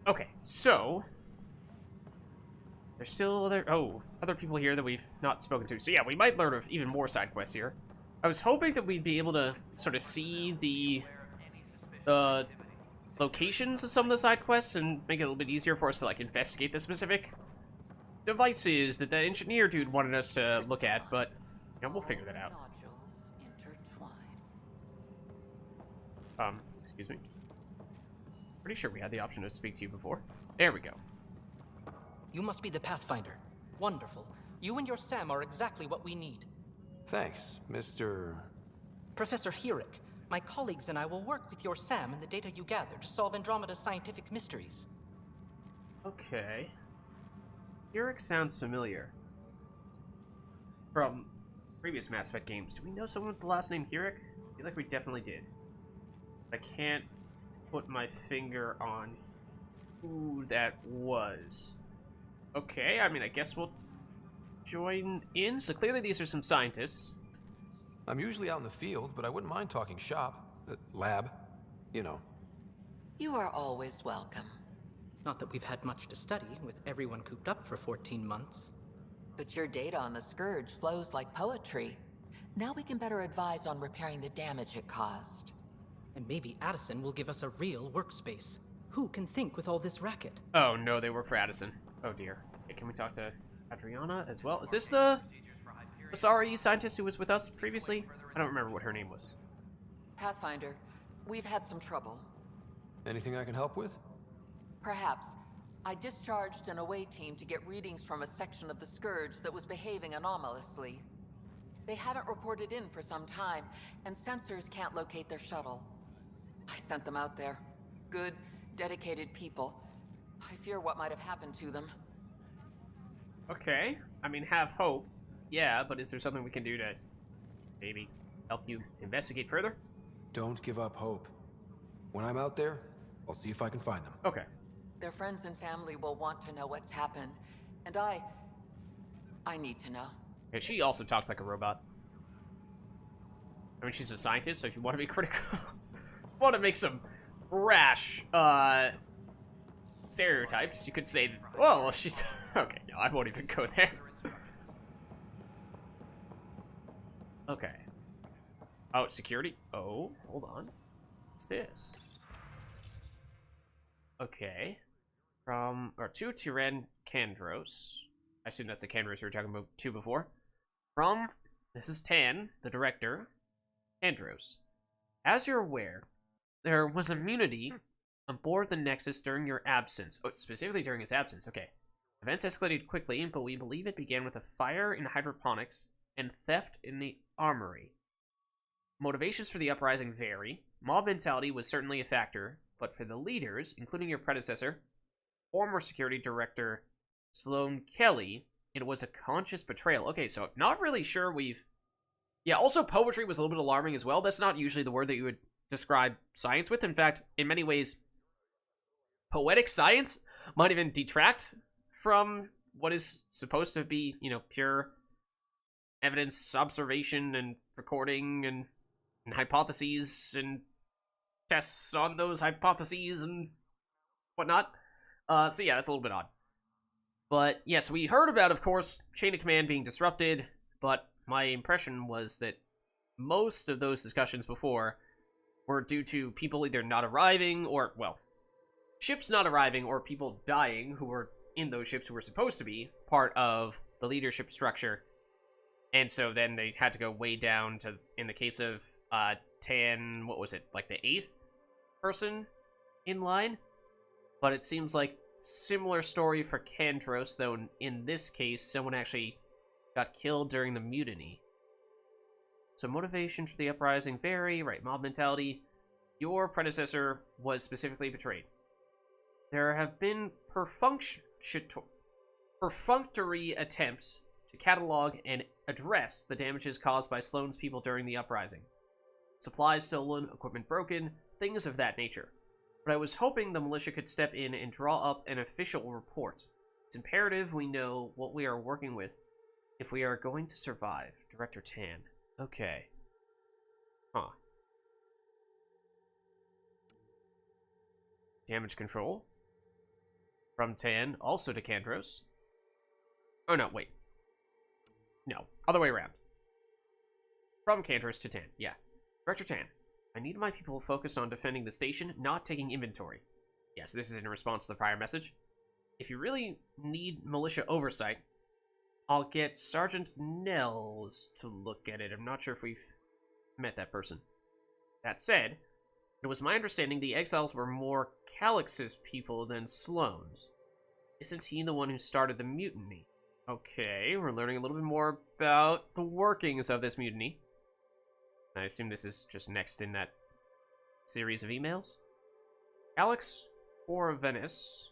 Okay, so there's still other people here that we've not spoken to. So yeah, we might learn of even more side quests here. I was hoping that we'd be able to sort of see the uh, locations of some of the side quests and make it a little bit easier for us to like investigate the specific devices that the engineer dude wanted us to look at, but we'll figure that out. Excuse me. Pretty sure we had the option to speak to you before. There we go. You must be the Pathfinder. Wonderful. You and your Sam are exactly what we need. Thanks, Mr. Professor Herrick, my colleagues and I will work with your Sam and the data you gather to solve Andromeda's scientific mysteries. Okay. Herrick sounds familiar. From previous Mass Effect games. Do we know someone with the last name Herrick? I feel like we definitely did. I can't put my finger on who that was. Okay, I mean, I guess we'll join in. So clearly these are some scientists. I'm usually out in the field, but I wouldn't mind talking shop. Lab. You know. You are always welcome. Not that we've had much to study, with everyone cooped up for 14 months. But your data on the Scourge flows like poetry. Now we can better advise on repairing the damage it caused. And maybe Addison will give us a real workspace. Who can think with all this racket? Oh no, they work for Addison. Oh dear. Okay, can we talk to Adriana as well? Is this the sorry scientist who was with us previously? I don't remember what her name was. Pathfinder, we've had some trouble. Anything I can help with? Perhaps. I discharged an away team to get readings from a section of the Scourge that was behaving anomalously. They haven't reported in for some time, and sensors can't locate their shuttle. I sent them out there. Good, dedicated people. I fear what might have happened to them. Okay. I mean, have hope. Yeah, but is there something we can do to maybe help you investigate further? Don't give up hope. When I'm out there, I'll see if I can find them. Okay. Their friends and family will want to know what's happened, and I need to know. Yeah, she also talks like a robot. I mean, she's a scientist, so if you want to be critical, want to make some rash stereotypes, you could say, well, she's... Okay, no, I won't even go there. Okay. Oh, security? Oh, hold on. What's this? Okay. To Tyran Kandros. I assume that's the Kandros we were talking about to before. From, this is Tan, the director, Kandros. As you're aware, there was immunity on board the Nexus during your absence. Oh, specifically during his absence, okay. Events escalated quickly, but we believe it began with a fire in hydroponics and theft in the armory. Motivations for the uprising vary. Mob mentality was certainly a factor, but for the leaders, including your predecessor, former security director Sloan Kelly, it was a conscious betrayal. Okay, so not really sure we've... Yeah, also poetry was a little bit alarming as well. That's not usually the word that you would describe science with. In fact, in many ways, poetic science might even detract from what is supposed to be, pure evidence, observation, and recording, and hypotheses, and tests on those hypotheses, and whatnot. So yeah, that's a little bit odd. But yes, we heard about, of course, chain of command being disrupted, but my impression was that most of those discussions before were due to people either not arriving, or, well, ships not arriving, or people dying who were in those ships who were supposed to be part of the leadership structure. And so then they had to go way down to, in the case of Tan, what was it, like the 8th person in line? But it seems like similar story for Kandros, though in this case, someone actually got killed during the mutiny. So motivation for the uprising vary, right, mob mentality. Your predecessor was specifically betrayed. There have been perfunctory attempts to catalog and address the damages caused by Sloane's people during the uprising. Supplies stolen, equipment broken, things of that nature. But I was hoping the militia could step in and draw up an official report. It's imperative we know what we are working with if we are going to survive. Director Tan. Okay. Huh. Damage control. From Tan, also to Kandros. Oh, no, wait. No, other way around. From Kandros to Tan, yeah. Director Tan, I need my people focused on defending the station, not taking inventory. Yeah, so this is in response to the prior message. If you really need militia oversight, I'll get Sergeant Nels to look at it. I'm not sure if we've met that person. That said, it was my understanding the exiles were more Calix's people than Sloane's. Isn't he the one who started the mutiny? Okay, we're learning a little bit more about the workings of this mutiny. I assume this is just next in that series of emails. Alex or Venice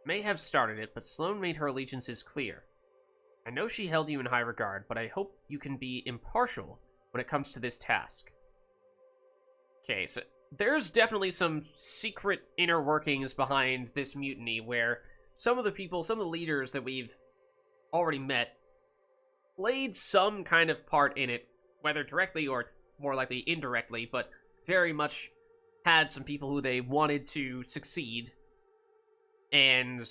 may have started it, but Sloane made her allegiances clear. I know she held you in high regard, but I hope you can be impartial when it comes to this task. Okay, so there's definitely some secret inner workings behind this mutiny where some of the people, some of the leaders that we've already met played some kind of part in it, whether directly or more likely indirectly, but very much had some people who they wanted to succeed and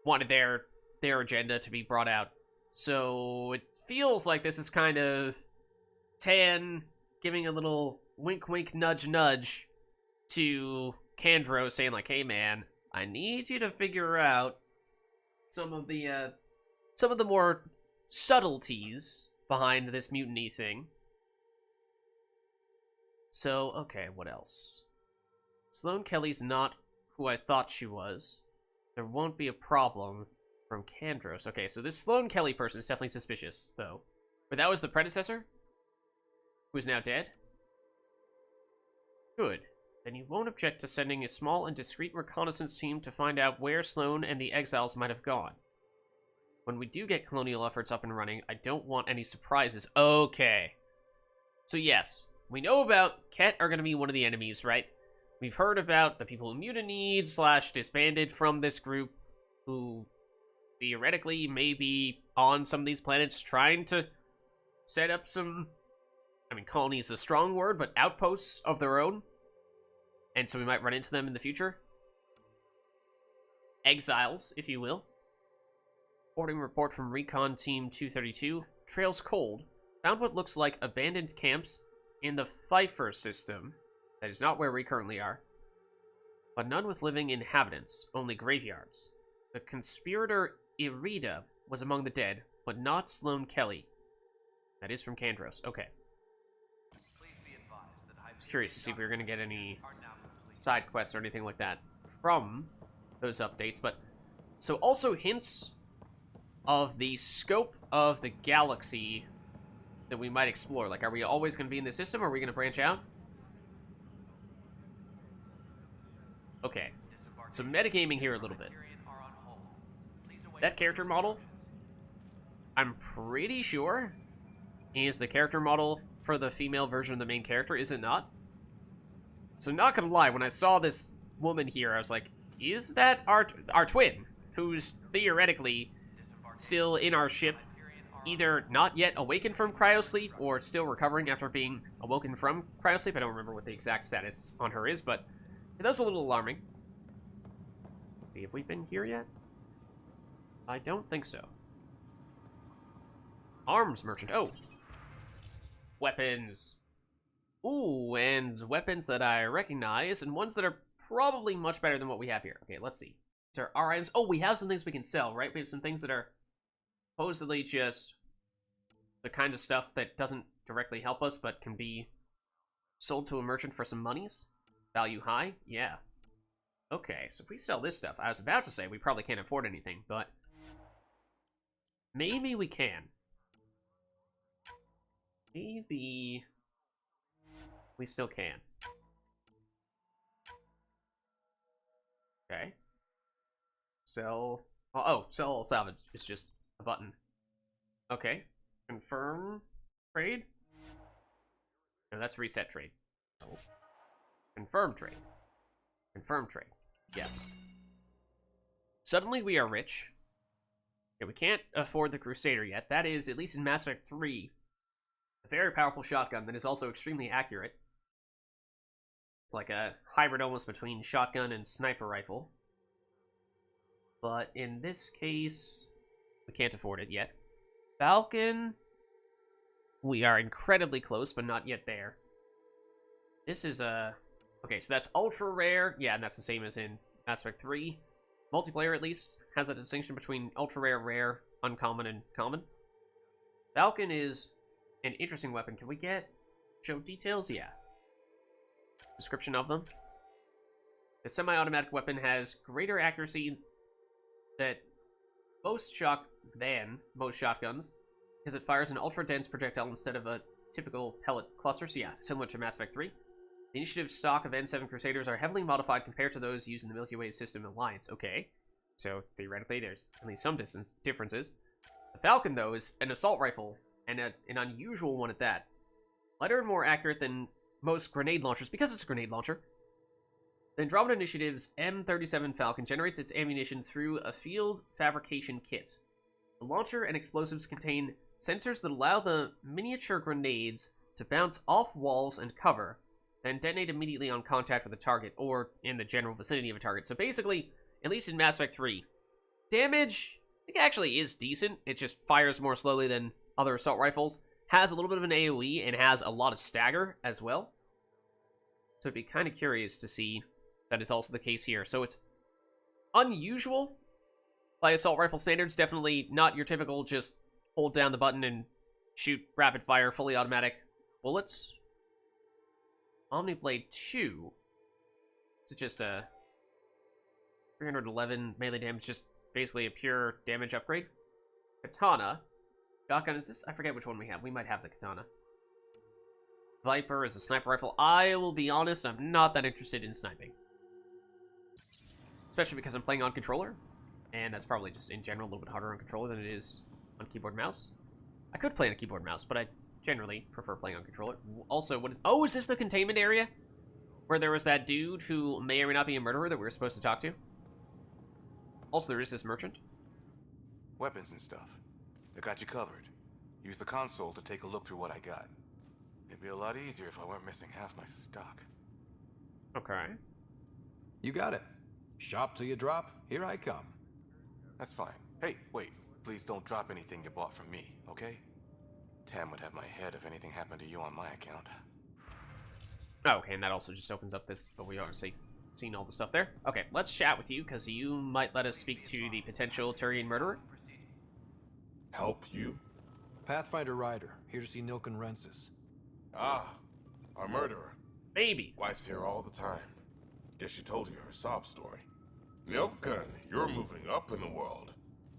wanted their agenda to be brought out. So it feels like this is kind of Tan giving a little wink wink nudge nudge to Kandros, saying like, hey man, I need you to figure out some of the more subtleties behind this mutiny thing. So, okay, what else? Sloane Kelly's not who I thought she was. There won't be a problem from Kandros. Okay, so this Sloane Kelly person is definitely suspicious, though. But that was the predecessor? Who is now dead? Good. Then you won't object to sending a small and discreet reconnaissance team to find out where Sloane and the exiles might have gone. When we do get colonial efforts up and running, I don't want any surprises. Okay. So yes, we know about Ket are going to be one of the enemies, right? We've heard about the people who mutinied / disbanded from this group who theoretically may be on some of these planets trying to set up some, I mean, colony is a strong word, but outposts of their own. And so we might run into them in the future. Exiles, if you will. Reporting report from Recon Team 232. Trails cold. Found what looks like abandoned camps in the Pfeiffer system. That is not where we currently are. But none with living inhabitants, only graveyards. The conspirator Irida was among the dead, but not Sloane Kelly. That is from Kandros. Okay. I was curious to see if we were going to get any side quests or anything like that from those updates, but so also hints of the scope of the galaxy that we might explore. Like, are we always going to be in the system, or are we going to branch out? Okay, so metagaming here a little bit. That character model, I'm pretty sure, is the character model for the female version of the main character, is it not? So not gonna lie, when I saw this woman here, I was like, is that our twin, who's theoretically still in our ship, either not yet awakened from cryosleep or still recovering after being awoken from cryosleep? I don't remember what the exact status on her is, but that was a little alarming. See, have we been here yet? I don't think so. Arms merchant. Oh. Weapons. Ooh, and weapons that I recognize, and ones that are probably much better than what we have here. Okay, let's see. These are our items. Oh, we have some things we can sell, right? We have some things that are supposedly just the kind of stuff that doesn't directly help us, but can be sold to a merchant for some monies. Value high? Yeah. Okay, so if we sell this stuff, I was about to say we probably can't afford anything, but maybe we can. Maybe we still can. Okay. Sell. Oh, sell all salvage. It's just a button. Okay. Confirm trade? No, that's reset trade. Oh. Confirm trade. Confirm trade. Yes. Suddenly we are rich. Okay, we can't afford the Crusader yet. That is, at least in Mass Effect 3, a very powerful shotgun that is also extremely accurate. It's like a hybrid almost between shotgun and sniper rifle. But in this case, we can't afford it yet. Falcon, we are incredibly close, but not yet there. This is a... Okay, so that's ultra rare. Yeah, and that's the same as in Mass Effect 3. Multiplayer, at least, has a distinction between ultra rare, rare, uncommon, and common. Falcon is an interesting weapon. Can we get show details? Yeah. Description of them. The semi-automatic weapon has greater accuracy than most shotguns, because it fires an ultra-dense projectile instead of a typical pellet cluster. So yeah, similar to Mass Effect 3. The initiative stock of N7 Crusaders are heavily modified compared to those used in the Milky Way System Alliance. Okay, so theoretically there's at least some differences. The Falcon, though, is an assault rifle, and an unusual one at that. Lighter and more accurate than most grenade launchers, because it's a grenade launcher. The Andromeda Initiative's M37 Falcon generates its ammunition through a field fabrication kit. The launcher and explosives contain sensors that allow the miniature grenades to bounce off walls and cover, then detonate immediately on contact with a target, or in the general vicinity of a target. So basically, at least in Mass Effect 3, damage, I think, actually is decent. It just fires more slowly than other assault rifles. Has a little bit of an AoE, and has a lot of stagger as well. So I'd be kind of curious to see if that is also the case here. So it's unusual by assault rifle standards. Definitely not your typical just hold down the button and shoot rapid fire, fully automatic bullets. Omniblade 2. It's just a 311 melee damage, just basically a pure damage upgrade. Katana. Shotgun, is this? I forget which one we have. We might have the Katana. Viper is a sniper rifle. I will be honest, I'm not that interested in sniping. Especially because I'm playing on controller. And that's probably just, in general, a little bit harder on controller than it is on keyboard and mouse. I could play on a keyboard and mouse, but I generally prefer playing on controller. Also, what is... Oh, is this the containment area? Where there was that dude who may or may not be a murderer that we were supposed to talk to? Also, there is this merchant. Weapons and stuff. I got you covered. Use the console to take a look through what I got. It'd be a lot easier if I weren't missing half my stock. Okay. You got it. Shop till you drop. Here I come. That's fine. Hey, wait. Please don't drop anything you bought from me, okay? Tam would have my head if anything happened to you on my account. Oh, okay, and that also just opens up this, but we obviously seen all the stuff there. Okay, let's chat with you, because you might let us speak to the potential Turian murderer. Help you? Pathfinder Ryder, here to see Nilken Rensis. Ah, our murderer. Maybe. Wife's here all the time. Guess she told you her sob story. Nilken, you're moving up in the world.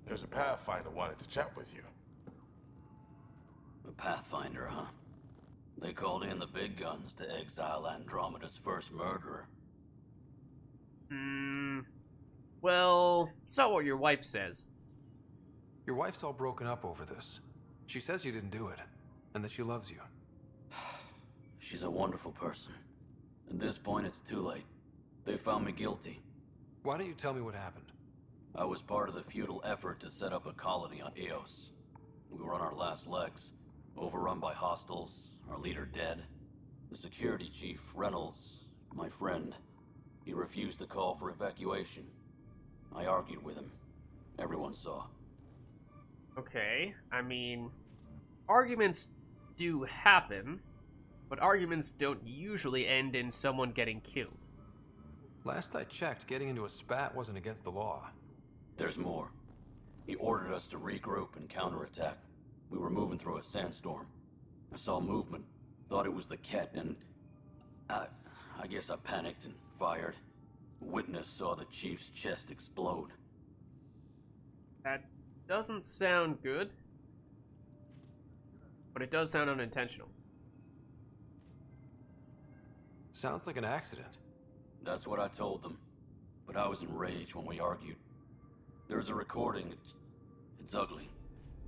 There's a Pathfinder wanted to chat with you. The Pathfinder, huh? They called in the big guns to exile Andromeda's first murderer. Well, so what your wife says. Your wife's all broken up over this. She says you didn't do it, and that she loves you. She's a wonderful person. At this point, it's too late. They found me guilty. Why don't you tell me what happened? I was part of the futile effort to set up a colony on Eos. We were on our last legs, overrun by hostiles, our leader dead. The security chief, Reynolds, my friend, he refused to call for evacuation. I argued with him. Everyone saw. Okay, I mean, arguments do happen, but arguments don't usually end in someone getting killed. Last I checked, getting into a spat wasn't against the law. There's more. He ordered us to regroup and counterattack. We were moving through a sandstorm. I saw movement, thought it was the Ket, and I guess I panicked and fired. Witness saw the chief's chest explode. That doesn't sound good, but it does sound unintentional. Sounds like an accident. That's what I told them, but I was enraged when we argued. There's a recording. It's ugly.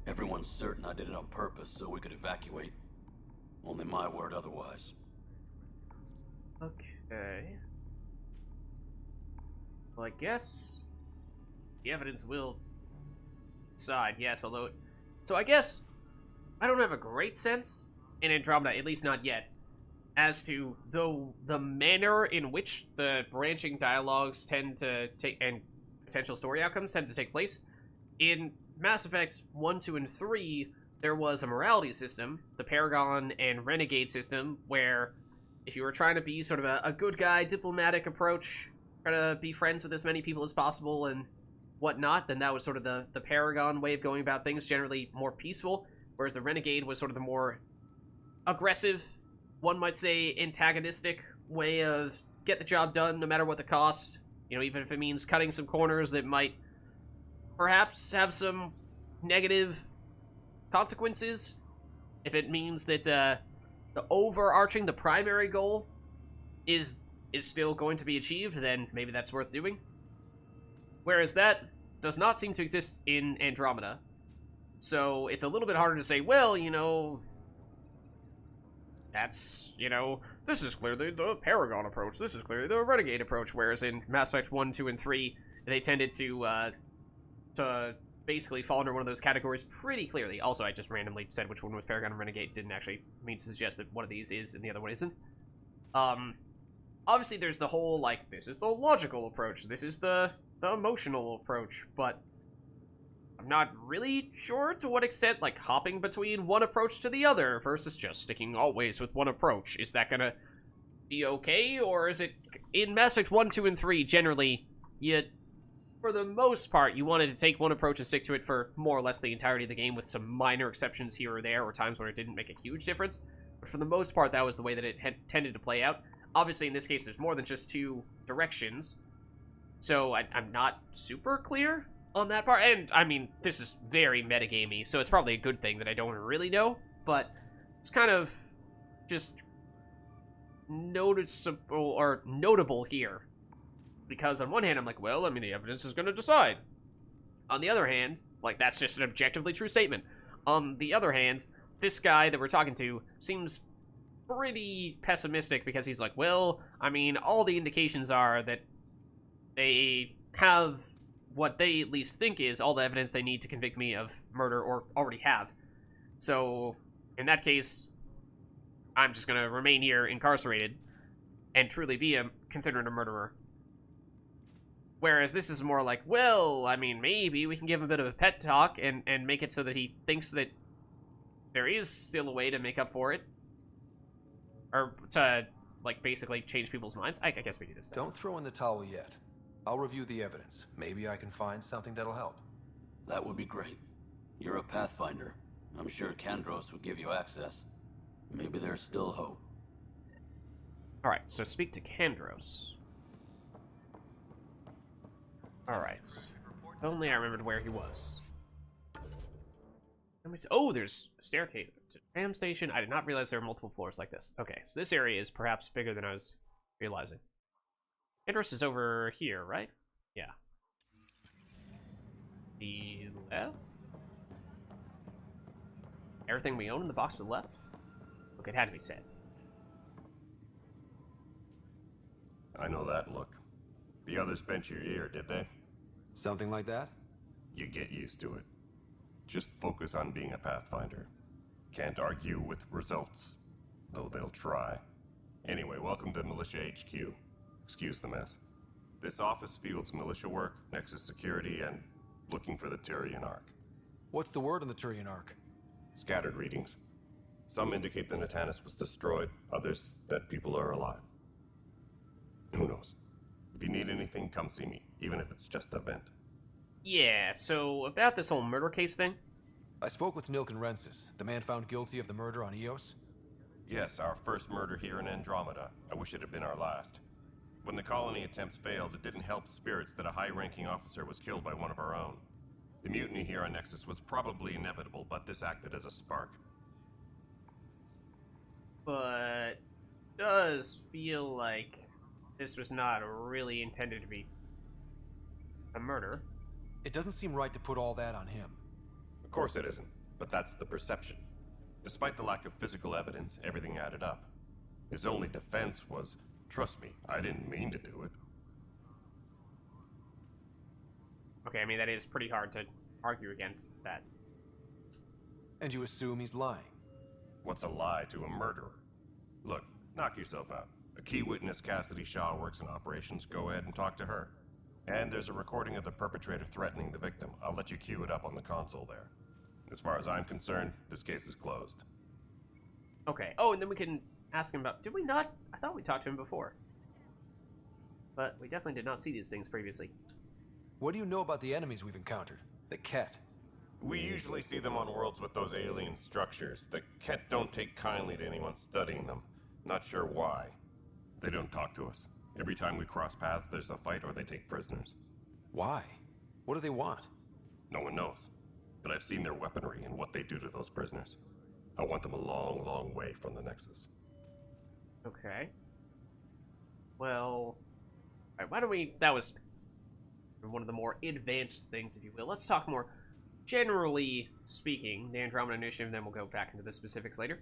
Everyone's certain I did it on purpose so we could evacuate. Only my word otherwise. Okay. Well, I guess the evidence will decide, yes, although... So I guess I don't have a great sense in Andromeda, at least not yet, as to the manner in which the branching dialogues tend to take and potential story outcomes tend to take place. In Mass Effects 1, 2, and 3, there was a morality system, the Paragon and Renegade system, where if you were trying to be sort of a good guy, diplomatic approach, try to be friends with as many people as possible and whatnot, then that was sort of the Paragon way of going about things, generally more peaceful, whereas the Renegade was sort of the more aggressive, one might say antagonistic way of get the job done no matter what the cost, you know, even if it means cutting some corners that might perhaps have some negative consequences. If it means that the overarching, the primary goal is still going to be achieved, then maybe that's worth doing. Whereas that does not seem to exist in Andromeda. So it's a little bit harder to say, well, you know, that's, you know, this is clearly the Paragon approach, this is clearly the Renegade approach, whereas in Mass Effect 1, 2, and 3, they tended to basically fall under one of those categories pretty clearly. Also, I just randomly said which one was Paragon and Renegade, didn't actually mean to suggest that one of these is and the other one isn't. Obviously there's the whole, like, this is the logical approach, this is the emotional approach, but I'm not really sure to what extent, like, hopping between one approach to the other versus just sticking always with one approach, is that gonna be okay, or is it... In Mass Effect 1, 2, and 3, generally, for the most part, you wanted to take one approach and stick to it for more or less the entirety of the game, with some minor exceptions here or there, or times where it didn't make a huge difference, but for the most part, that was the way that it had tended to play out. Obviously, in this case, there's more than just two directions, so I'm not super clear on that part, and, I mean, this is very metagamey, so it's probably a good thing that I don't really know, but it's kind of just noticeable, or notable here, because on one hand, I'm like, well, I mean, the evidence is going to decide. On the other hand, like, that's just an objectively true statement. On the other hand, this guy that we're talking to seems pretty pessimistic, because he's like, well, I mean, all the indications are that they have what they at least think is all the evidence they need to convict me of murder, or already have. So, in that case, I'm just gonna remain here incarcerated and truly be considered a murderer. Whereas this is more like, well, I mean, maybe we can give him a bit of a pet talk and make it so that he thinks that there is still a way to make up for it. Or to, like, basically change people's minds. I guess we do this. Don't throw in the towel yet. I'll review the evidence. Maybe I can find something that'll help. That would be great. You're a pathfinder. I'm sure Kandros would give you access. Maybe there's still hope. Alright, so speak to Kandros. Alright. If only I remembered where he was. Let me see. Oh, there's a staircase to the tram station. I did not realize there were multiple floors like this. Okay, so this area is perhaps bigger than I was realizing. Kandros is over here, right? Yeah. The left? Everything we own in the box to the left? Look, it had to be said. I know that look. The others bent your ear, did they? Something like that? You get used to it. Just focus on being a pathfinder. Can't argue with results, though they'll try. Anyway, welcome to Militia HQ. Excuse the mess. This office fields militia work, Nexus security, and looking for the Turian Ark. What's the word on the Turian Ark? Scattered readings. Some indicate the Natanus was destroyed, others that people are alive. Who knows? If you need anything, come see me, even if it's just a vent. Yeah, so about this whole murder case thing? I spoke with Nilk and Rensis, the man found guilty of the murder on Eos. Yes, our first murder here in Andromeda. I wish it had been our last. When the colony attempts failed, it didn't help spirits that a high-ranking officer was killed by one of our own. The mutiny here on Nexus was probably inevitable, but this acted as a spark. But does feel like this was not really intended to be a murder. It doesn't seem right to put all that on him. Of course it isn't, but that's the perception. Despite the lack of physical evidence, everything added up. His only defense was, trust me, I didn't mean to do it. Okay, I mean, that is pretty hard to argue against that. And you assume he's lying? What's a lie to a murderer? Look, knock yourself out. A key witness, Cassidy Shaw, works in operations. Go ahead and talk to her. And there's a recording of the perpetrator threatening the victim. I'll let you cue it up on the console there. As far as I'm concerned, this case is closed. Okay. Oh, and then we can ask him about... Did we not? I thought we talked to him before. But we definitely did not see these things previously. What do you know about the enemies we've encountered? The Ket. We usually see them on worlds with those alien structures. The Ket don't take kindly to anyone studying them. Not sure why. They don't talk to us. Every time we cross paths, there's a fight or they take prisoners. Why? What do they want? No one knows. But I've seen their weaponry and what they do to those prisoners. I want them a long, long way from the Nexus. Okay. Well... Alright, why don't we... That was one of the more advanced things, if you will. Let's talk more generally speaking, the Andromeda Initiative, then we'll go back into the specifics later.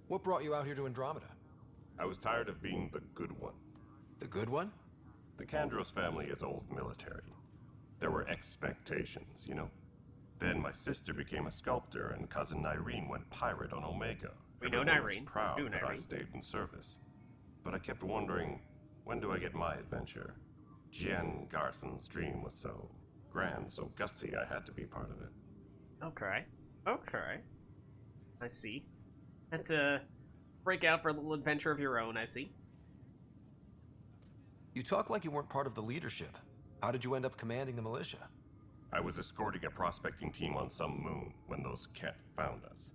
What brought you out here to Andromeda? I was tired of being the good one. The good one? The Kandros family is old military. There were expectations, you know. Then my sister became a sculptor, and cousin Nyreen went pirate on Omega. We know Everyone was Nyreen. proud We do that I Nyreen. stayed in service. But I kept wondering, when do I get my adventure? Jen Garson's dream was so grand, so gutsy, I had to be part of it. Okay. Okay. I see. Had to break out for a little adventure of your own, I see. You talk like you weren't part of the leadership. How did you end up commanding the militia? I was escorting a prospecting team on some moon when those Ket found us.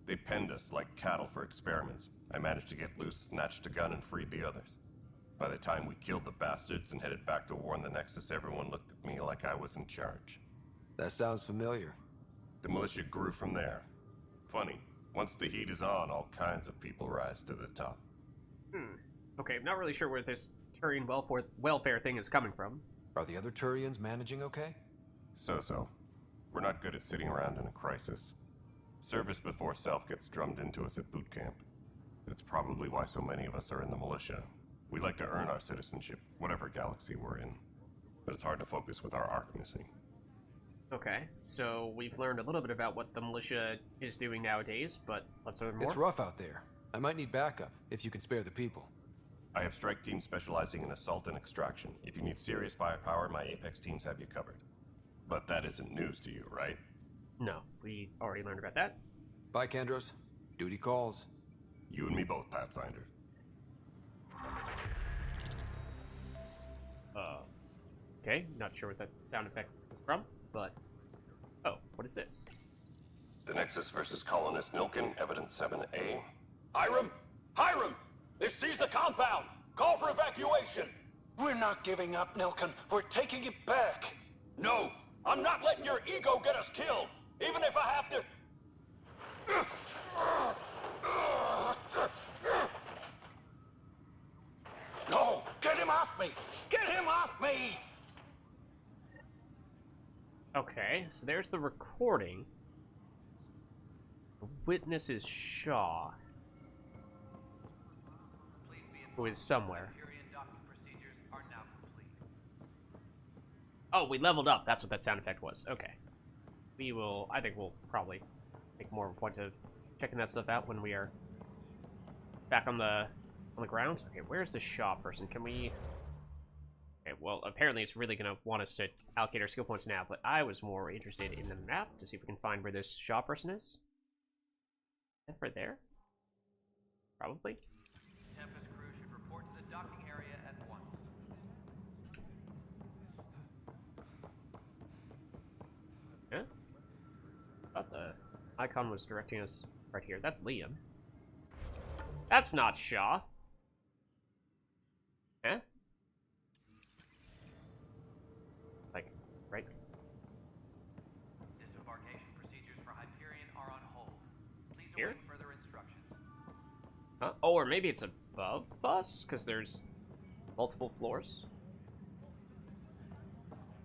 They penned us like cattle for experiments. I managed to get loose, snatched a gun, and freed the others. By the time we killed the bastards and headed back to warn the Nexus, everyone looked at me like I was in charge. That sounds familiar. The militia grew from there. Funny, once the heat is on, all kinds of people rise to the top. Okay, I'm not really sure where this Turian welfare thing is coming from. Are the other Turians managing okay? So. We're not good at sitting around in a crisis. Service before self gets drummed into us at boot camp. That's probably why so many of us are in the militia. We like to earn our citizenship, whatever galaxy we're in. But it's hard to focus with our arc missing. Okay, so we've learned a little bit about what the militia is doing nowadays, but let's learn more. It's rough out there. I might need backup, if you can spare the people. I have strike teams specializing in assault and extraction. If you need serious firepower, my Apex teams have you covered. But that isn't news to you, right? No, we already learned about that. Bye, Kandros. Duty calls. You and me both, Pathfinder. Okay, not sure what that sound effect was from, but... Oh, what is this? The Nexus versus Colonist Nilkin, Evidence 7A. Hiram! Hiram! They've seized the compound! Call for evacuation! We're not giving up, Nilkin. We're taking it back. No! I'm not letting your ego get us killed! Even if I have to... No! Get him off me! Get him off me! Okay, so there's the recording. The witness is Shaw. Who is somewhere. Oh, we leveled up. That's what that sound effect was. Okay. I think we'll probably make more of a point of checking that stuff out when we are back on the ground. Okay, where's the Shaw person? Can we... Okay, well, apparently it's really going to want us to allocate our skill points now, but I was more interested in the map to see if we can find where this Shaw person is. Is that right there? Probably. Tempest crew should report to the docking area at once. Yeah? I thought the icon was directing us right here. That's Liam. That's not Shaw. Huh? Like, right? Disembarkation procedures for Hyperion are on hold. Please Here? await further instructions. Huh? Oh, or maybe it's above us, because there's multiple floors.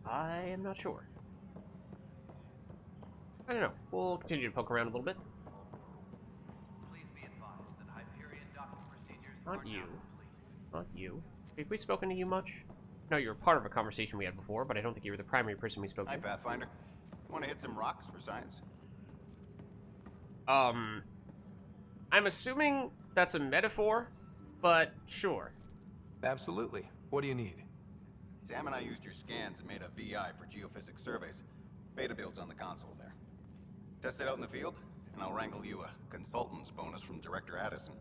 I am not sure. I don't know. We'll continue to poke around a little bit. Please be advised that Hyperion docking procedures Not are you. now complete. Not you. Have we spoken to you much? No, you were part of a conversation we had before, but I don't think you were the primary person we spoke Hi, to. Pathfinder. Want to hit some rocks for science? I'm assuming that's a metaphor, but sure. Absolutely. What do you need? Sam and I used your scans and made a VI for geophysics surveys. Beta builds on the console there. Test it out in the field, and I'll wrangle you a consultant's bonus from Director Addison.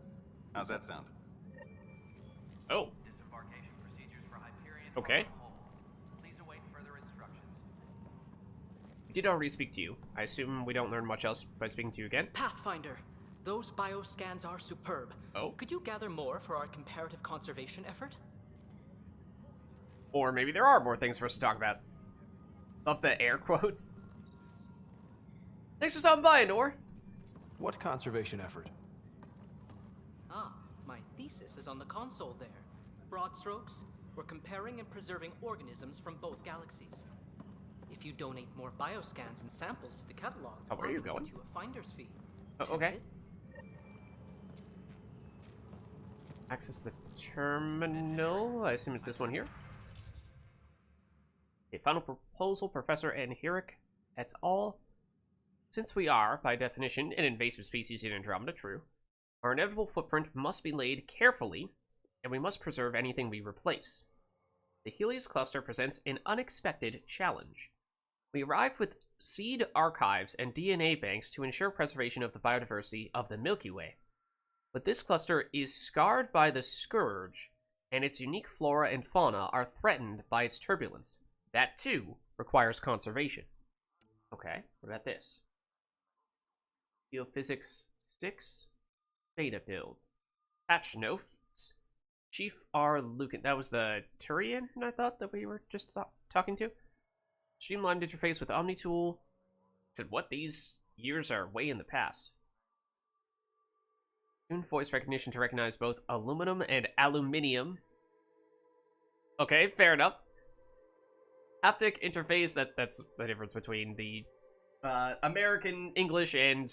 How's that sound? Oh. Disembarkation procedures for Hyperion. Okay. Please await further instructions. We did already speak to you. I assume we don't learn much else by speaking to you again. Pathfinder, those bioscans are superb. Oh. Could you gather more for our comparative conservation effort? Or maybe there are more things for us to talk about. Up the air quotes. Thanks for stopping by, Nor. What conservation effort? Ah, my thesis is on the console there. Broad strokes, we're comparing and preserving organisms from both galaxies. If you donate more bioscans and samples to the catalog, Oh, where are you I'll going? get you a finder's fee. Oh, okay. Tempted? Access the terminal. I assume it's this one here. A final proposal, Professor Anhiric et al. Since we are, by definition, an invasive species in Andromeda, true, our inevitable footprint must be laid carefully, and we must preserve anything we replace. The Helios cluster presents an unexpected challenge. We arrived with seed archives and DNA banks to ensure preservation of the biodiversity of the Milky Way. But this cluster is scarred by the Scourge, and its unique flora and fauna are threatened by its turbulence. That, too, requires conservation. Okay, what about this? Geophysics 6 beta build. Patch notes. Chief R. Lucan. That was the Turian, I thought, that we were just talking to. Streamlined interface with OmniTool. Said, what? These years are way in the past. Tuned voice recognition to recognize both aluminum and aluminium. Okay, fair enough. Haptic interface, that's the difference between the American English and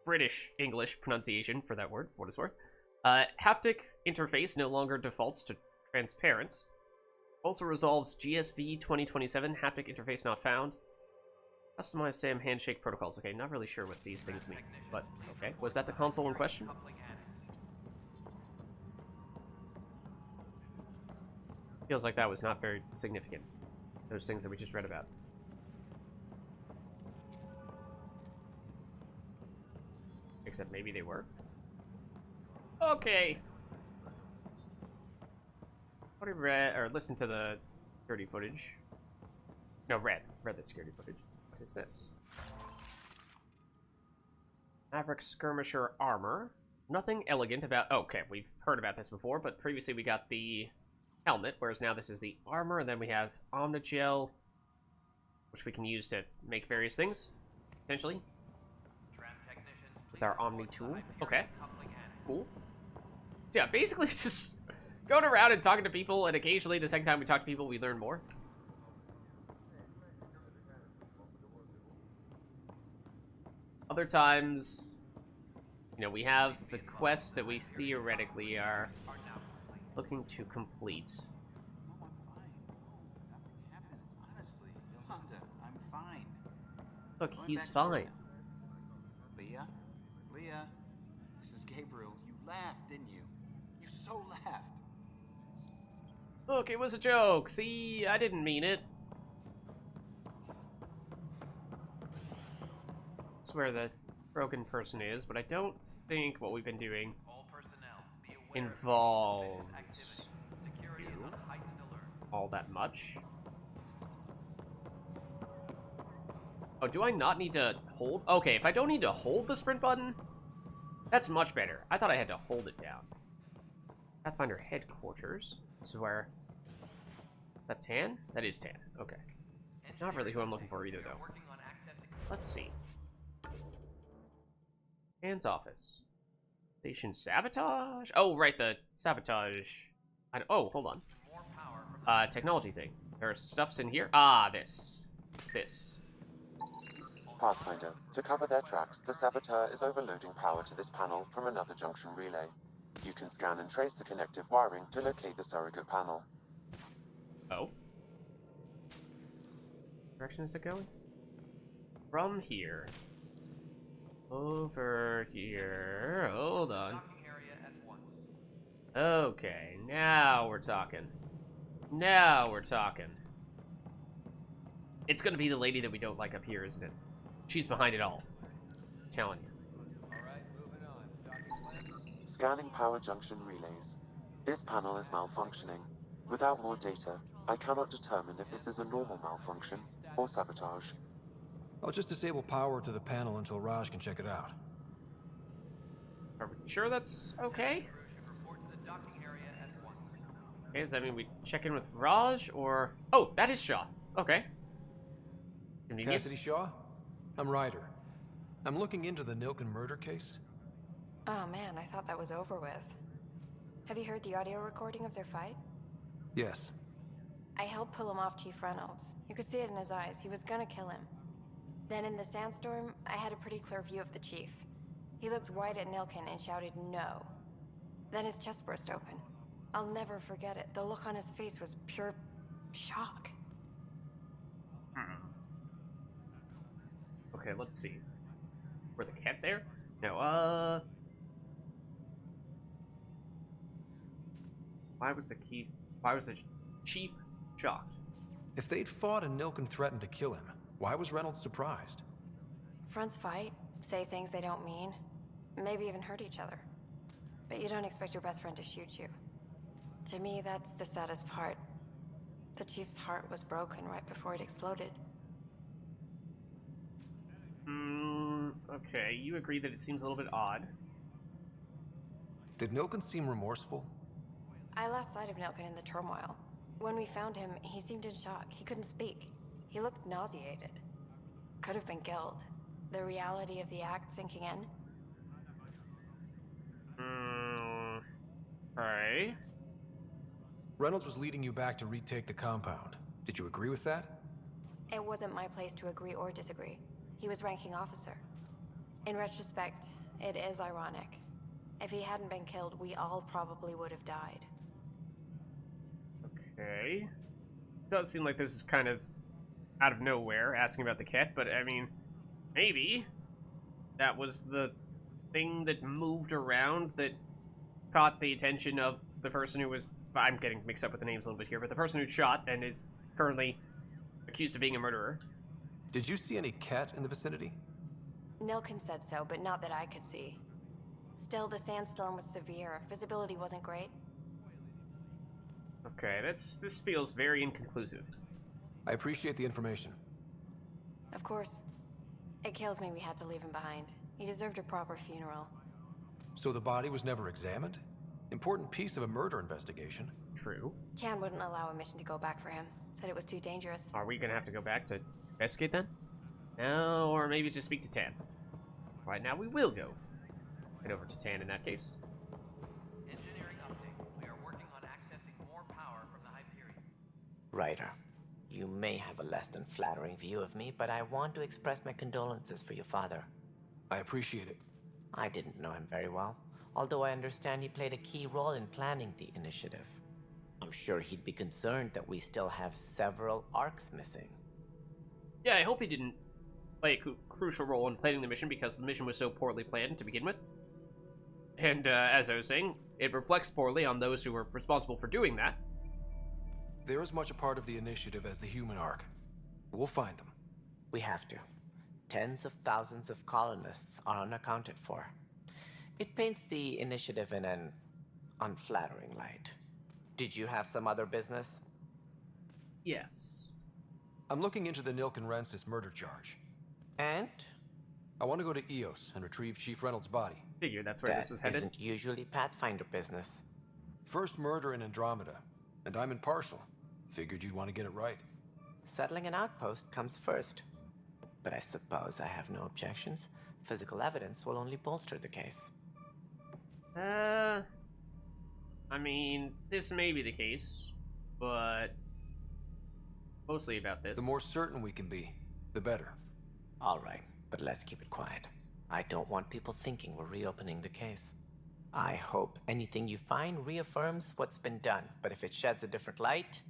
British English pronunciation for that word, what it's worth. Haptic interface no longer defaults to transparent. Also resolves GSV 2027, haptic interface not found. Customize SAM handshake protocols. Okay, not really sure what these things mean, but okay. Was that the console in question? Feels like that was not very significant. Those things that we just read about. Except maybe they were. Okay. What did read or listen to the security footage? No, read the security footage. What is this? Maverick skirmisher armor. Nothing elegant about. Oh, okay, we've heard about this before, but previously we got the helmet, whereas now this is the armor, and then we have Omnigel, which we can use to make various things, potentially, with our Omni tool. Okay, cool. So yeah, basically just going around and talking to people, and occasionally the second time we talk to people, we learn more. Other times, you know, we have the quests that we theoretically are looking to complete. No, I'm fine. No, nothing happened. Honestly, Yolanda, I'm fine. Look, Going he's back to fine. Leah? Leah? This is Gabriel. You laughed, didn't you? You so laughed. Look, it was a joke. See, I didn't mean it. That's where the broken person is, but I don't think what we've been doing involves all that much. Oh, do I not need to hold? Okay, if I don't need to hold the sprint button, that's much better. I thought I had to hold it down. Pathfinder headquarters. This is where... Is that Tan? That is Tan. Okay. Not really who I'm looking for either, though. Let's see. Tan's office. Station sabotage? Oh, right, the sabotage. Oh, hold on. Technology thing. There's stuffs in here. Ah, this. This. Pathfinder, to cover their tracks, the saboteur is overloading power to this panel from another junction relay. You can scan and trace the connective wiring to locate the surrogate panel. Oh. Direction is it going? From here. Over here. Hold on. Okay, now we're talking. Now we're talking. It's gonna be the lady that we don't like up here, isn't it? She's behind it all. I'm telling you. Scanning power junction relays. This panel is malfunctioning. Without more data, I cannot determine if this is a normal malfunction or sabotage. I'll just disable power to the panel until Raj can check it out. Are we sure that's okay? Okay, does that mean we check in with Raj, or... Oh, that is Shaw. Okay. Convenient. Cassidy Shaw? I'm Ryder. I'm looking into the Nilken murder case. Oh man, I thought that was over with. Have you heard the audio recording of their fight? Yes. I helped pull him off Chief Reynolds. You could see it in his eyes. He was gonna kill him. Then in the sandstorm, I had a pretty clear view of the Chief. He looked right at Nilken and shouted no. Then his chest burst open. I'll never forget it. The look on his face was pure shock. Okay, let's see. Were the cat there? No, Why was the chief shocked? If they'd fought and Nilken threatened to kill him, why was Reynolds surprised? Fronts fight, say things they don't mean, maybe even hurt each other. But you don't expect your best friend to shoot you. To me, that's the saddest part. The Chief's heart was broken right before it exploded. Okay, you agree that it seems a little bit odd. Did Nilken seem remorseful? I lost sight of Nilken in the turmoil. When we found him, he seemed in shock. He couldn't speak. He looked nauseated. Could have been guilt. The reality of the act sinking in. Alright. Reynolds was leading you back to retake the compound. Did you agree with that? It wasn't my place to agree or disagree. He was ranking officer. In retrospect, it is ironic. If he hadn't been killed, we all probably would have died. Okay. Does seem like this is kind of out of nowhere, asking about the cat, but I mean, maybe that was the thing that moved around that caught the attention of the person who was... I'm getting mixed up with the names a little bit here, but the person who shot and is currently accused of being a murderer. Did you see any cat in the vicinity? Nilken said so, but not that I could see. Still, the sandstorm was severe. Visibility wasn't great. Okay, this feels very inconclusive. I appreciate the information. Of course. It kills me we had to leave him behind. He deserved a proper funeral. So the body was never examined? Important piece of a murder investigation. True. Tan wouldn't allow a mission to go back for him. Said it was too dangerous. Are we gonna have to go back to investigate then? No, or maybe just speak to Tan. Right now we will go. Head over to Tan in that case. Engineering update. We are working on accessing more power from the Hyperion. Ryder, you may have a less than flattering view of me, but I want to express my condolences for your father. I appreciate it. I didn't know him very well, although I understand he played a key role in planning the initiative. I'm sure he'd be concerned that we still have several arcs missing. Yeah, I hope he didn't play a crucial role in planning the mission because the mission was so poorly planned to begin with. And as I was saying, it reflects poorly on those who were responsible for doing that. They're as much a part of the initiative as the human arc. We'll find them. We have to. Tens of thousands of colonists are unaccounted for. It paints the initiative in an unflattering light. Did you have some other business? Yes. I'm looking into the Nilken Rensis murder charge. And? I want to go to Eos and retrieve Chief Reynolds' body. Figure that's where this was headed. That isn't usually Pathfinder business. First murder in Andromeda, and I'm impartial. Figured you'd want to get it right. Settling an outpost comes first. But I suppose I have no objections. Physical evidence will only bolster the case. I mean, this may be the case, but mostly about this. The more certain we can be, the better. All right, but let's keep it quiet. I don't want people thinking we're reopening the case. I hope anything you find reaffirms what's been done, but if it sheds a different light,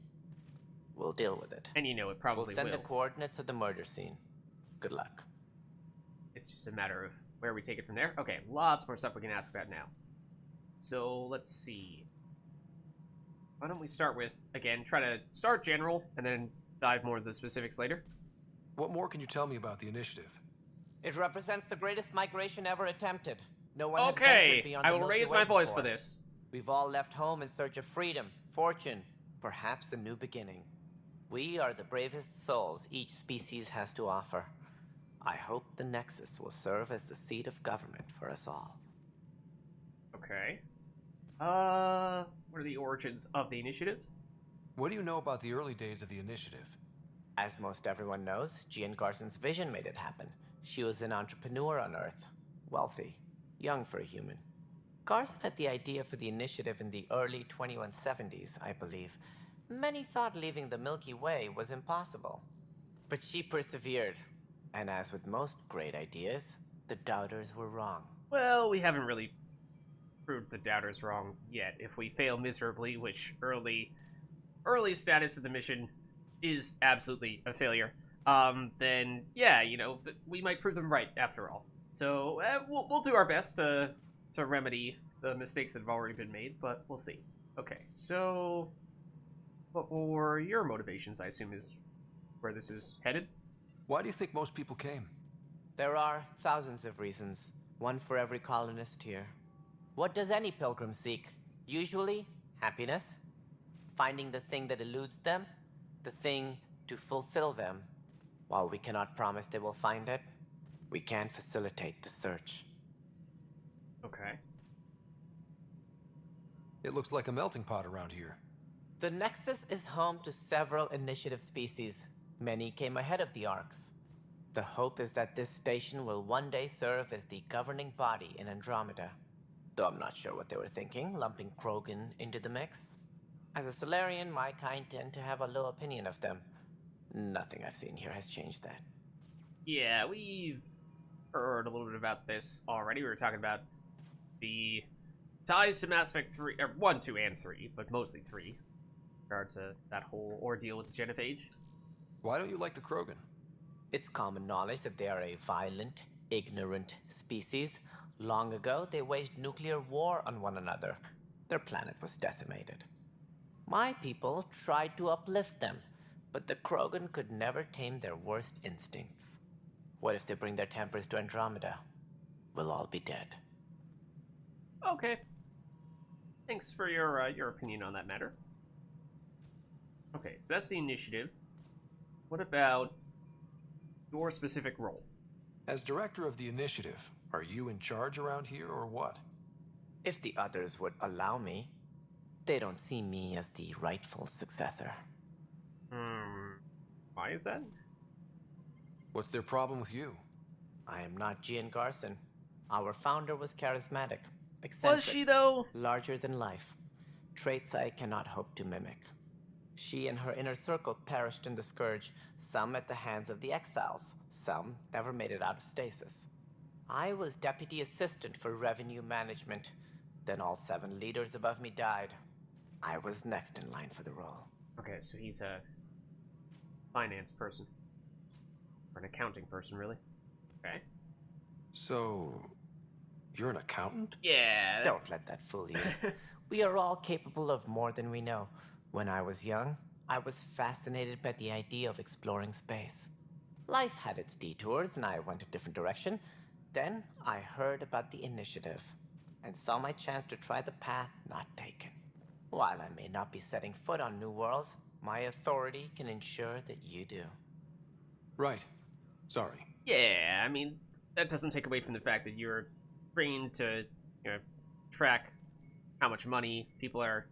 we'll deal with it. And you know it probably We'll send will. the coordinates of the murder scene. Good luck. It's just a matter of where we take it from there. Okay, lots more stuff we can ask about now. So, let's see. Why don't we start with, again, try to start general, and then dive more into the specifics later. What more can you tell me about the initiative? It represents the greatest migration ever attempted. No one had ventured Okay, beyond I the will Milky raise Way my voice before. for this. We've all left home in search of freedom, fortune, perhaps a new beginning. We are the bravest souls each species has to offer. I hope the Nexus will serve as the seat of government for us all. Okay. What are the origins of the initiative? What do you know about the early days of the initiative? As most everyone knows, Jean Garson's vision made it happen. She was an entrepreneur on Earth. Wealthy. Young for a human. Garson had the idea for the initiative in the early 2170s, I believe. Many thought leaving the Milky Way was impossible. But she persevered. And as with most great ideas, the doubters were wrong. Well, we haven't really proved the doubters wrong yet. If we fail miserably, which early status of the mission is absolutely a failure, then yeah, we might prove them right after all. So we'll do our best to remedy the mistakes that have already been made, but we'll see. Okay, so what were your motivations? I assume is where this is headed. Why do you think most people came? There are thousands of reasons, one for every colonist here. What does any pilgrim seek? Usually, happiness. Finding the thing that eludes them, the thing to fulfill them. While we cannot promise they will find it, we can facilitate the search. Okay. It looks like a melting pot around here. The Nexus is home to several initiative species. Many came ahead of the Arks. The hope is that this station will one day serve as the governing body in Andromeda. Though I'm not sure what they were thinking, lumping Krogan into the mix. As a Solarian, my kind tend to have a low opinion of them. Nothing I've seen here has changed that. Yeah, we've heard a little bit about this already. We were talking about the ties to Mass Effect 3, 1, 2, and 3, but mostly 3, in regard to that whole ordeal with the Genophage. Why don't you like the Krogan? It's common knowledge that they are a violent, ignorant species. Long ago, they waged nuclear war on one another. Their planet was decimated. My people tried to uplift them, but the Krogan could never tame their worst instincts. What if they bring their tempers to Andromeda? We'll all be dead. Okay. Thanks for your opinion on that matter. Okay, so that's the initiative. What about your specific role? As director of the initiative, are you in charge around here or what? If the others would allow me, they don't see me as the rightful successor. Why is that? What's their problem with you? I am not Jean Garson. Our founder was charismatic, eccentric, Was she, though? larger than life. Traits I cannot hope to mimic. She and her inner circle perished in the Scourge, some at the hands of the Exiles, some never made it out of stasis. I was deputy assistant for revenue management. Then all 7 leaders above me died. I was next in line for the role. Okay, so he's a finance person. Or an accounting person, really. Okay. So, you're an accountant? Yeah. Don't let that fool you. We are all capable of more than we know. When I was young, I was fascinated by the idea of exploring space. Life had its detours, and I went a different direction. Then I heard about the initiative, and saw my chance to try the path not taken. While I may not be setting foot on new worlds, my authority can ensure that you do. Right. Sorry. Yeah, I mean, that doesn't take away from the fact that you're trained to, track how much money people are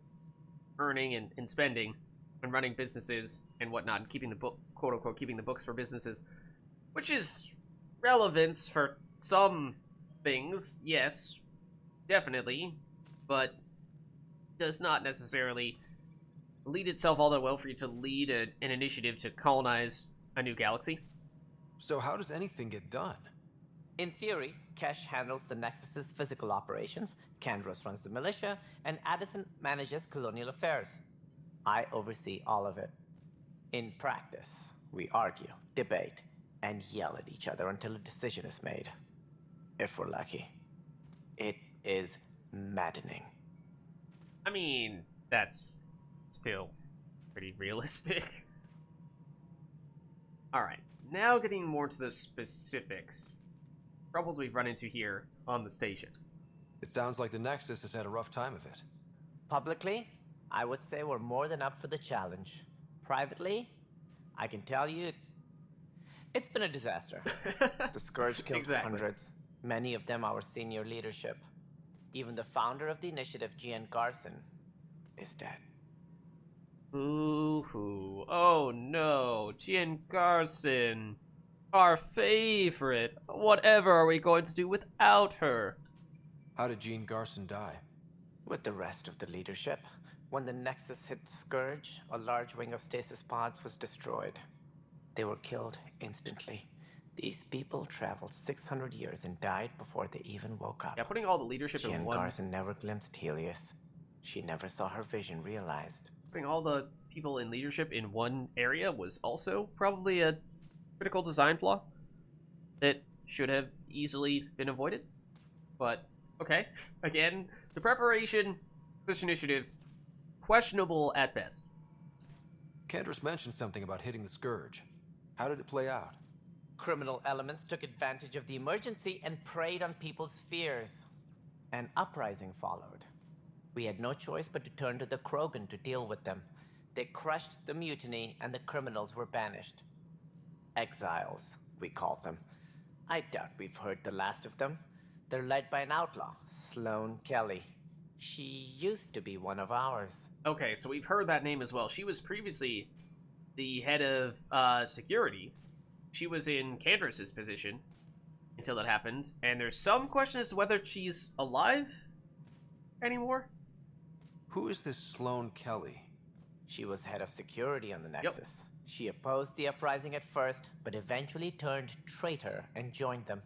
earning and spending and running businesses and whatnot, and keeping the book, quote unquote, keeping the books for businesses, which is relevance for some things, yes, definitely, but does not necessarily lead itself all that well for you to lead an initiative to colonize a new galaxy. So how does anything get done? In theory, Kesh handles the Nexus's physical operations, Kandros runs the militia, and Addison manages colonial affairs. I oversee all of it. In practice, we argue, debate, and yell at each other until a decision is made. If we're lucky. It is maddening. I mean, that's still pretty realistic. Alright, now getting more to the specifics. Troubles we've run into here on the station. It sounds like the Nexus has had a rough time of it. Publicly, I would say we're more than up for the challenge. Privately, I can tell you, it's been a disaster. The Scourge killed hundreds, many of them our senior leadership. Even the founder of the initiative, Gian Garson, is dead. Boo-hoo. Oh no, Gian Garson. Our favorite. Whatever are we going to do without her? How did Jean Garson die? With the rest of the leadership. When the Nexus hit Scourge, a large wing of stasis pods was destroyed. They were killed instantly. These people traveled 600 years and died before they even woke up. Yeah, putting all the leadership in one... Garson never glimpsed Helios. She never saw her vision realized. Putting all the people in leadership in one area was also probably a critical design flaw that should have easily been avoided. But, okay. Again, the preparation for this initiative, questionable at best. Candrace mentioned something about hitting the Scourge. How did it play out? Criminal elements took advantage of the emergency and preyed on people's fears. An uprising followed. We had no choice but to turn to the Krogan to deal with them. They crushed the mutiny and the criminals were banished. Exiles, we call them. I doubt we've heard the last of them. They're led by an outlaw, Sloane Kelly. She used to be one of ours. Okay, so we've heard that name as well. She was previously the head of security. She was in Candrace's position until that happened, and there's some question as to whether she's alive anymore. Who is this Sloane Kelly? She was head of security on the Nexus. Yep. She opposed the uprising at first, but eventually turned traitor and joined them.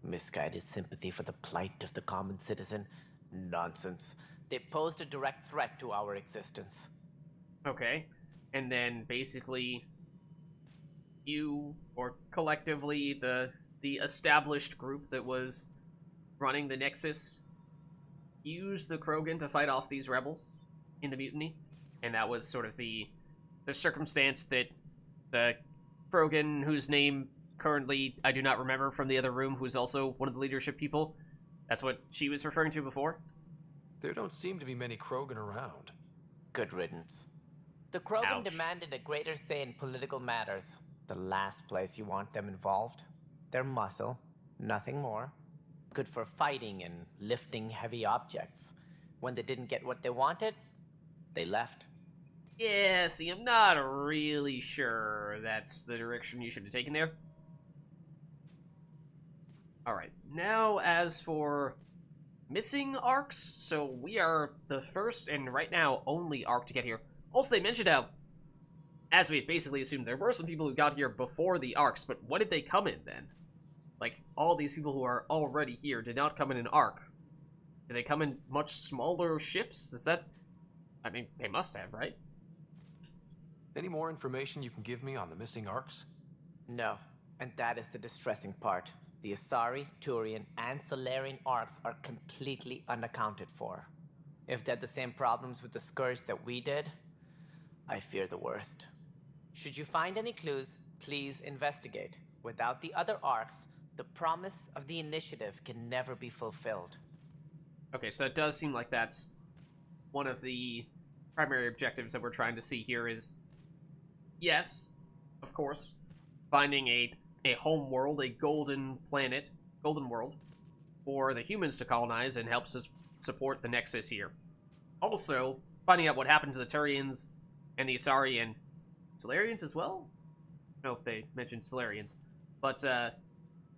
Misguided sympathy for the plight of the common citizen? Nonsense. They posed a direct threat to our existence. Okay. And then basically you, or collectively the established group that was running the Nexus, used the Krogan to fight off these rebels in the mutiny, and that was sort of the circumstance that the Krogan, whose name currently I do not remember from the other room, who's also one of the leadership people, that's what she was referring to before. There don't seem to be many Krogan around. Good riddance. The Krogan Ouch. demanded a greater say in political matters. The last place you want them involved. They're muscle, nothing more. Good for fighting and lifting heavy objects. When they didn't get what they wanted, they left. Yeah, see, I'm not really sure that's the direction you should have taken there. Alright, now as for missing arcs, so we are the first and right now only arc to get here. Also, they mentioned how, as we basically assumed, there were some people who got here before the arcs, but what did they come in then? Like, all these people who are already here did not come in an arc. Did they come in much smaller ships? Is that... I mean, they must have, right? Any more information you can give me on the missing arcs? No, and that is the distressing part. The Asari, Turian, and Solarian arcs are completely unaccounted for. If they had the same problems with the Scourge that we did, I fear the worst. Should you find any clues, please investigate. Without the other arcs, the promise of the initiative can never be fulfilled. Okay, so it does seem like that's one of the primary objectives that we're trying to see here is, yes, of course, finding a home world, a golden planet, golden world, for the humans to colonize and helps us support the Nexus here. Also, finding out what happened to the Turians and the Asari and Solarians as well? I don't know if they mentioned Solarians. But,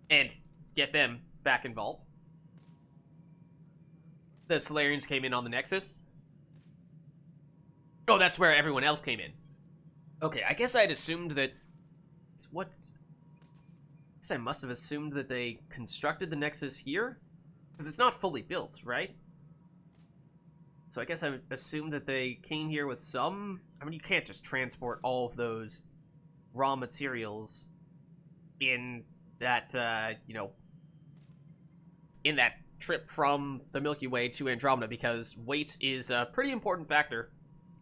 and get them back involved. The Solarians came in on the Nexus. Oh, that's where everyone else came in. Okay, I guess I'd assumed that... What... I guess I must have assumed that they constructed the Nexus here? Because it's not fully built, right? So I guess I assumed that they came here with some... I mean, you can't just transport all of those raw materials in that, in that trip from the Milky Way to Andromeda, because weight is a pretty important factor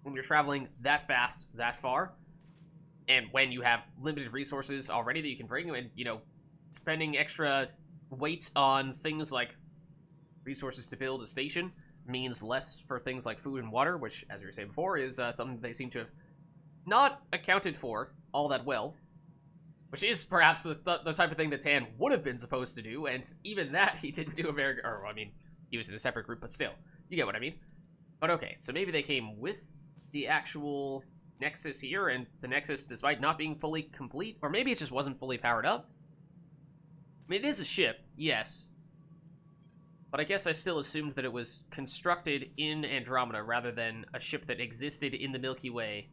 when you're traveling that fast, that far, and when you have limited resources already that you can bring, and, you know, spending extra weight on things like resources to build a station means less for things like food and water, which, as we were saying before, is something they seem to have not accounted for all that well, which is perhaps the type of thing that Tan would have been supposed to do, and even that he didn't do a very good, or, I mean, he was in a separate group, but still, you get what I mean. But okay, so maybe they came with the actual Nexus here, and the Nexus, despite not being fully complete, or maybe it just wasn't fully powered up. I mean, it is a ship, yes, but I guess I still assumed that it was constructed in Andromeda rather than a ship that existed in the Milky Way,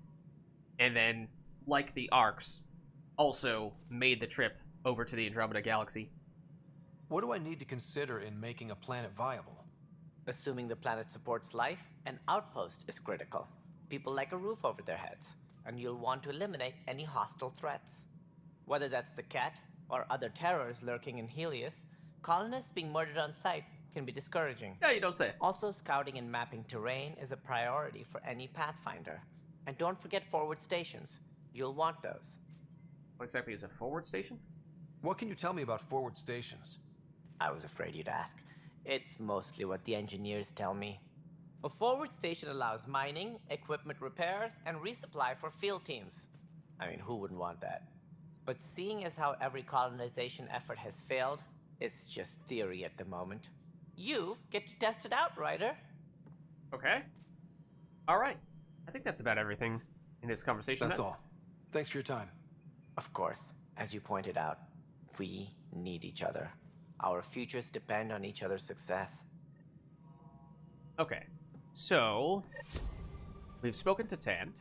and then, like the Arcs, also made the trip over to the Andromeda Galaxy. What do I need to consider in making a planet viable? Assuming the planet supports life, an outpost is critical. People like a roof over their heads, and you'll want to eliminate any hostile threats. Whether that's the cat or other terrors lurking in Helios, colonists being murdered on sight can be discouraging. Yeah, you don't say. Also, scouting and mapping terrain is a priority for any pathfinder. And don't forget forward stations. You'll want those. What exactly is a forward station? What can you tell me about forward stations? I was afraid you'd ask. It's mostly what the engineers tell me. A forward station allows mining, equipment repairs, and resupply for field teams. I mean, who wouldn't want that? But seeing as how every colonization effort has failed, it's just theory at the moment. You get to test it out, Ryder. Okay. Alright. I think that's about everything in this conversation. That's all. Thanks for your time. Of course. As you pointed out, we need each other. Our futures depend on each other's success. Okay. So, we've spoken to Tan.